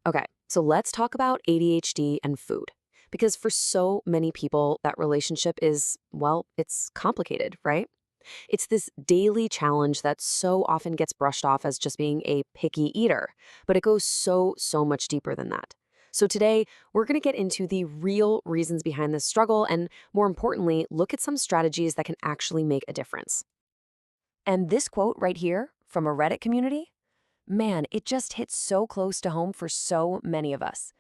Okay, so let's talk about ADHD and food. Because for so many people, that relationship is, well, it's complicated, right? It's this daily challenge that so often gets brushed off as just being a picky eater, but it goes so much deeper than that. So today, we're going to get into the real reasons behind this struggle and, more importantly, look at some strategies that can actually make a difference. And this quote right here from a Reddit community, man, it just hits so close to home for so many of us.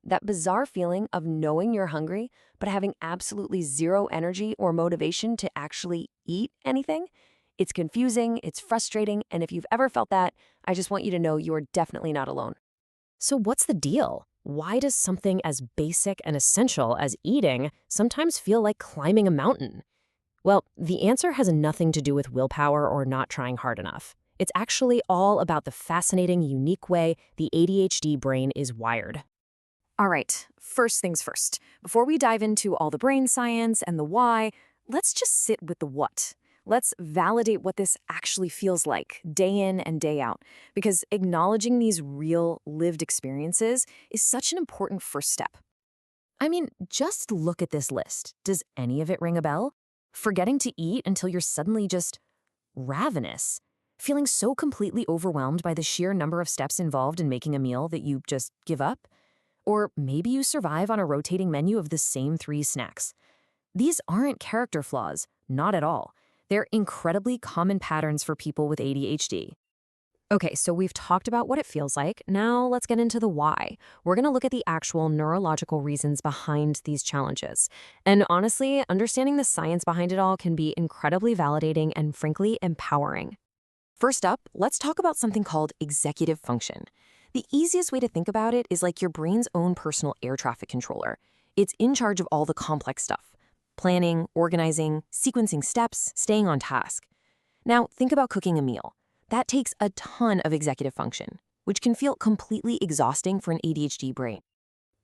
That bizarre feeling of knowing you're hungry, but having absolutely zero energy or motivation to actually eat anything. It's confusing, it's frustrating, and if you've ever felt that, I just want you to know you're definitely not alone. So what's the deal? Why does something as basic and essential as eating sometimes feel like climbing a mountain? Well, the answer has nothing to do with willpower or not trying hard enough. It's actually all about the fascinating, unique way the ADHD brain is wired. All right, first things first. Before we dive into all the brain science and the why, let's just sit with the what. Let's validate what this actually feels like day in and day out, because acknowledging these real lived experiences is such an important first step. I mean, just look at this list. Does any of it ring a bell? Forgetting to eat until you're suddenly just ravenous. Feeling so completely overwhelmed by the sheer number of steps involved in making a meal that you just give up? Or maybe you survive on a rotating menu of the same three snacks. These aren't character flaws, not at all. They're incredibly common patterns for people with ADHD. Okay, so we've talked about what it feels like. Now let's get into the why. We're going to look at the actual neurological reasons behind these challenges. And honestly, understanding the science behind it all can be incredibly validating and frankly empowering. First up, let's talk about something called executive function. The easiest way to think about it is like your brain's own personal air traffic controller. It's in charge of all the complex stuff: planning, organizing, sequencing steps, staying on task. Now, think about cooking a meal. That takes a ton of executive function, which can feel completely exhausting for an ADHD brain.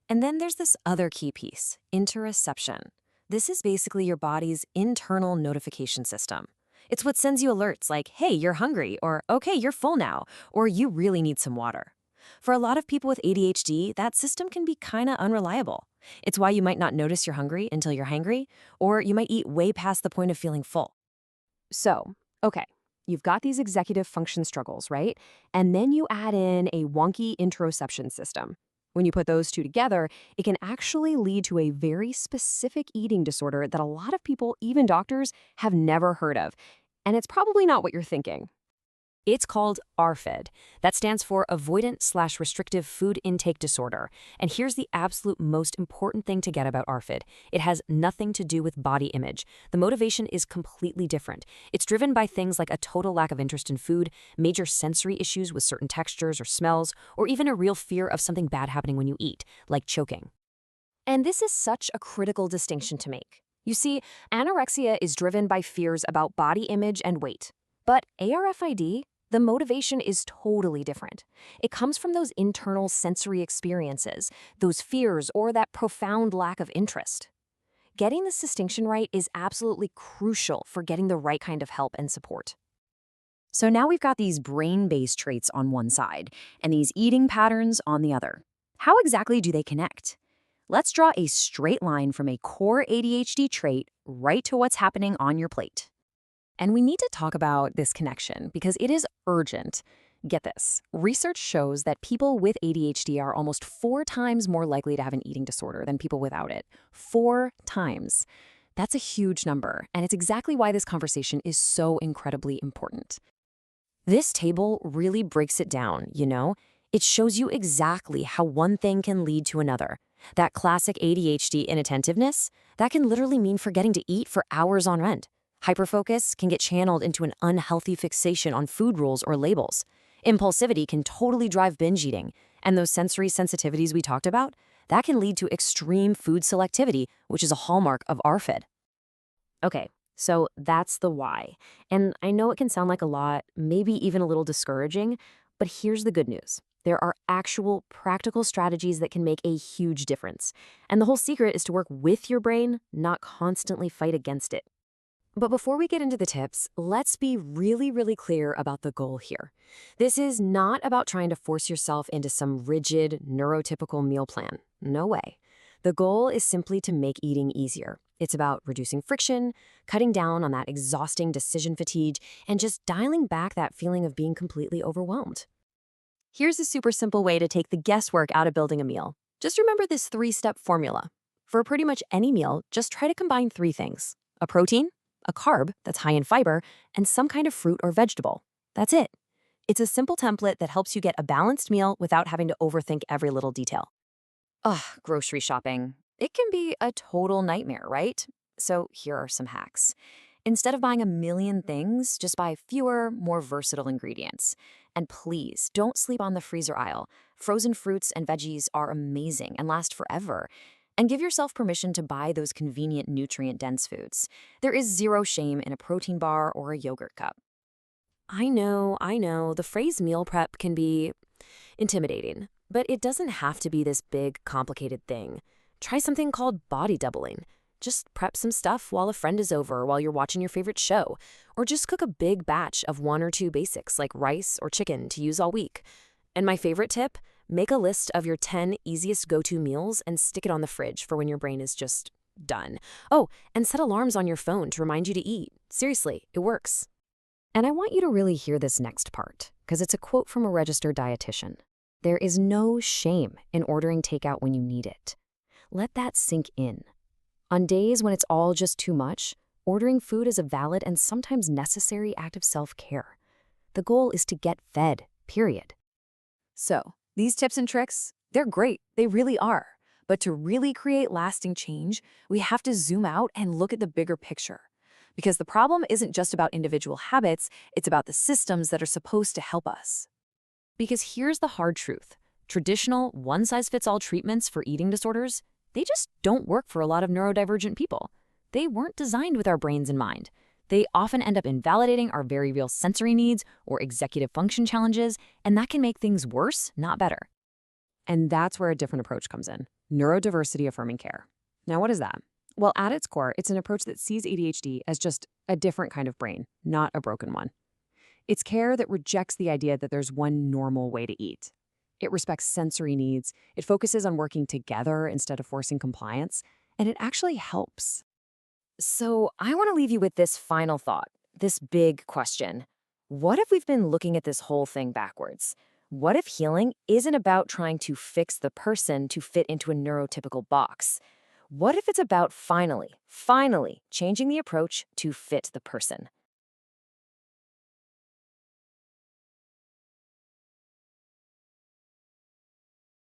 And then there's this other key piece, interoception. This is basically your body's internal notification system. It's what sends you alerts like, hey, you're hungry, or okay, you're full now, or you really need some water. For a lot of people with ADHD, that system can be kind of unreliable. It's why you might not notice you're hungry until you're hangry, or you might eat way past the point of feeling full. So, okay, you've got these executive function struggles, right? And then you add in a wonky interoception system. When you put those two together, it can actually lead to a very specific eating disorder that a lot of people, even doctors, have never heard of. And it's probably not what you're thinking. It's called ARFID. That stands for Avoidant/Restrictive Food Intake Disorder. And here's the absolute most important thing to get about ARFID. It has nothing to do with body image. The motivation is completely different. It's driven by things like a total lack of interest in food, major sensory issues with certain textures or smells, or even a real fear of something bad happening when you eat, like choking. And this is such a critical distinction to make. You see, anorexia is driven by fears about body image and weight. But ARFID, the motivation is totally different. It comes from those internal sensory experiences, those fears, or that profound lack of interest. Getting this distinction right is absolutely crucial for getting the right kind of help and support. So now we've got these brain-based traits on one side and these eating patterns on the other. How exactly do they connect? Let's draw a straight line from a core ADHD trait right to what's happening on your plate. And we need to talk about this connection because it is urgent. Get this. Research shows that people with ADHD are almost 4 times more likely to have an eating disorder than people without it. 4 times. That's a huge number, and it's exactly why this conversation is so incredibly important. This table really breaks it down, you know? It shows you exactly how one thing can lead to another. That classic ADHD inattentiveness, that can literally mean forgetting to eat for hours on end. Hyperfocus can get channeled into an unhealthy fixation on food rules or labels. Impulsivity can totally drive binge eating. And those sensory sensitivities we talked about, that can lead to extreme food selectivity, which is a hallmark of ARFID. Okay, so that's the why. And I know it can sound like a lot, maybe even a little discouraging, but here's the good news. There are actual practical strategies that can make a huge difference. And the whole secret is to work with your brain, not constantly fight against it. But before we get into the tips, let's be really clear about the goal here. This is not about trying to force yourself into some rigid, neurotypical meal plan. No way. The goal is simply to make eating easier. It's about reducing friction, cutting down on that exhausting decision fatigue, and just dialing back that feeling of being completely overwhelmed. Here's a super simple way to take the guesswork out of building a meal. Just remember this 3-step formula. For pretty much any meal, just try to combine 3 things: a protein, a carb that's high in fiber, and some kind of fruit or vegetable. That's it. It's a simple template that helps you get a balanced meal without having to overthink every little detail. Ugh, grocery shopping. It can be a total nightmare, right? So here are some hacks. Instead of buying a million things, just buy fewer, more versatile ingredients. And please, don't sleep on the freezer aisle. Frozen fruits and veggies are amazing and last forever. And give yourself permission to buy those convenient nutrient-dense foods. There is zero shame in a protein bar or a yogurt cup. I know, the phrase meal prep can be intimidating, but it doesn't have to be this big, complicated thing. Try something called body doubling. Just prep some stuff while a friend is over while you're watching your favorite show, or just cook a big batch of 1 or 2 basics like rice or chicken to use all week. And my favorite tip, make a list of your 10 easiest go-to meals and stick it on the fridge for when your brain is just done. Oh, and set alarms on your phone to remind you to eat. Seriously, it works. And I want you to really hear this next part, because it's a quote from a registered dietitian. There is no shame in ordering takeout when you need it. Let that sink in. On days when it's all just too much, ordering food is a valid and sometimes necessary act of self-care. The goal is to get fed, period. So, these tips and tricks, they're great. They really are. But to really create lasting change, we have to zoom out and look at the bigger picture. Because the problem isn't just about individual habits, it's about the systems that are supposed to help us. Because here's the hard truth. Traditional, one-size-fits-all treatments for eating disorders, they just don't work for a lot of neurodivergent people. They weren't designed with our brains in mind. They often end up invalidating our very real sensory needs or executive function challenges, and that can make things worse, not better. And that's where a different approach comes in. Neurodiversity affirming care. Now, what is that? Well, at its core, it's an approach that sees ADHD as just a different kind of brain, not a broken one. It's care that rejects the idea that there's one normal way to eat. It respects sensory needs, it focuses on working together instead of forcing compliance, and it actually helps. So I want to leave you with this final thought, this big question. What if we've been looking at this whole thing backwards? What if healing isn't about trying to fix the person to fit into a neurotypical box? What if it's about finally changing the approach to fit the person?